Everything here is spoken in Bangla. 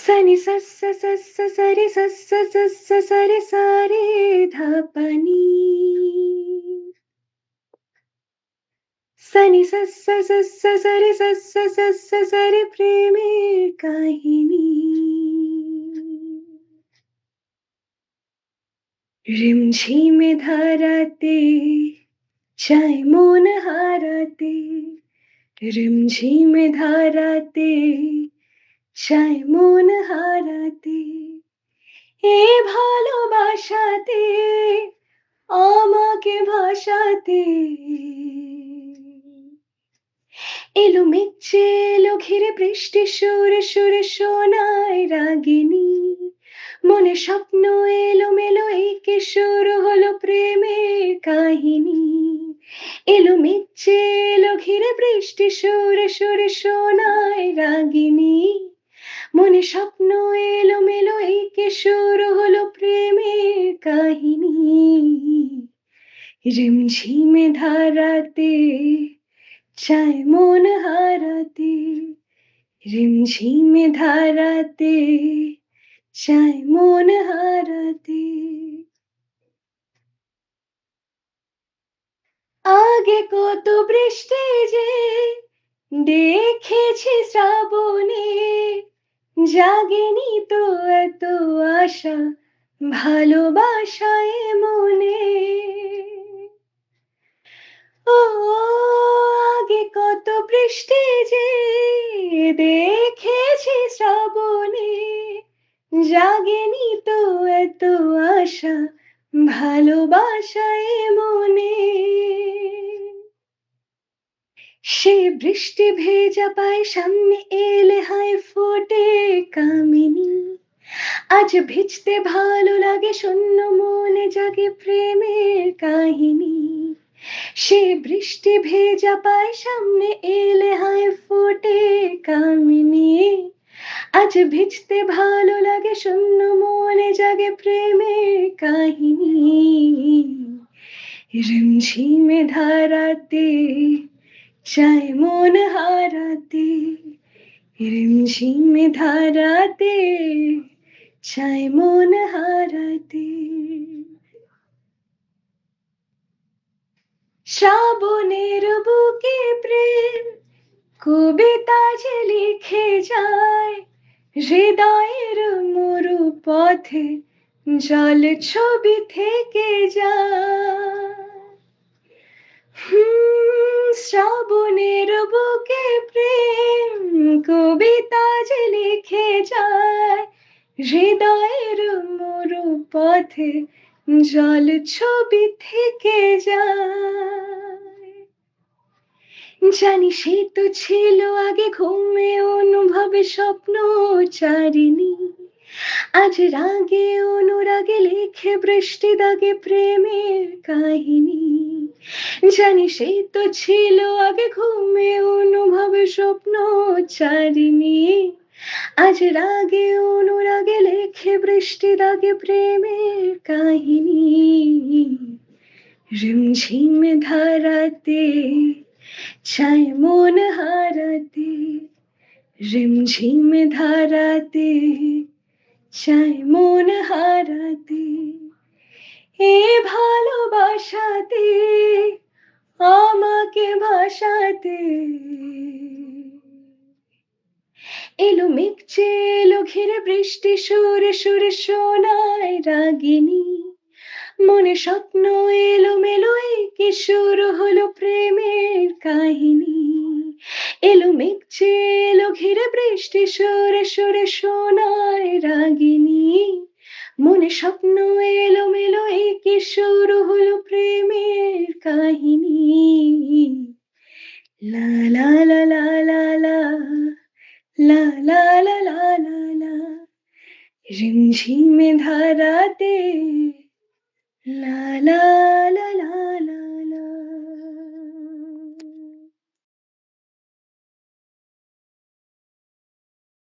सनि सस्स सस्स सरि सस्स सस्स सरि सारे धापनी सनि सस्स सस्स सरि सस्स सस्स सरि प्रेमेर काहिनी रिमझिमे धाराते চাই মন হারাতে রিমঝিমে ধারাতে চাই মন হারাতে এ ভালোবাসাতে আমাকে ভাসাতে এলো মেঘে এলো ঘিরে বৃষ্টি সুরে সুরে শোনায় রাগিনী মনে স্বপ্ন এলো মেলো একে শুরু হলো প্রেমের কাহিনী এলো মেঘে এলো ঘিরে বৃষ্টি সুরে সুরে শোনায় রাগিনী মনে স্বপ্ন এলো মেলো একে শুরু হলো প্রেমের কাহিনী রিমঝিমে ধারাতে চাই মন হারাতে রিমঝিমে ধারাতে চাই মন হারাতে আগে কত বৃষ্টি যে দেখেছি শ্রাবণে জাগেনি তো এত আশা ভালোবাসায় মনে ও আগে কত বৃষ্টি যে দেখেছি শ্রাবণে জাগেনি তো এত আশা ভালোবাসায় মনে সে বৃষ্টি ভেজা পায় সামনে এলে হায় ফোটে কামিনী আজ ভিজতে ভালো লাগে শূন্য মনে জাগে প্রেমের কাহিনী সে বৃষ্টি ভেজা পায় সামনে এলে হায় ফোটে কামিনী আজ ভিজতে ভালো লাগে শূন্য মনে জাগে প্রেমের কাহিনী রিমঝিমে ধারাতে চাই মন হারাতে রিমঝিমে ধারাতে চাই মন হারাতে শ্রাবণের বুকে প্রেম কবিতা যে লিখে যায় হৃদয়ের মরু পথে জল ছবি থেকে যায় শ্রাবণের বুকে প্রেম কবিতা যে লিখে যায় হৃদয়ের মরু পথে জল ছবি থেকে যায় জানি সে তো ছিল আগে ঘুমে অনুভবে স্বপ্ন চারিণী আজ রাগে অনুরাগে লিখে বৃষ্টি দাগে প্রেমের কাহিনী জানি সে তো ছিল আগে ঘুমে অনুভবে স্বপ্ন চারিণী আজ রাগে অনুরাগে লেখে বৃষ্টি দাগে প্রেমের কাহিনী রিমঝিমে ধারাতে চাই মন হারাতে রিমঝিমে ধারাতে চাই মন হারাতে এ ভালোবাসাতে আমাকে ভাসাতে এলো মেঘে এলো ঘিরে বৃষ্টি সুরে সুরে শোনায় রাগিনী মনে স্বপ্ন এলো মেলো একে শুরু হলো প্রেমের কাহিনী এলো মেঘে এলো ঘিরে বৃষ্টি সুরে সুরে শোনায় রাগিনী মনে স্বপ্ন এলো মেলো একে শুরু হলো প্রেমের কাহিনী লা লা লা লা লা লা লা লা লা লা লা লা রিমঝিমে ধারাতে লা লা লা লা লা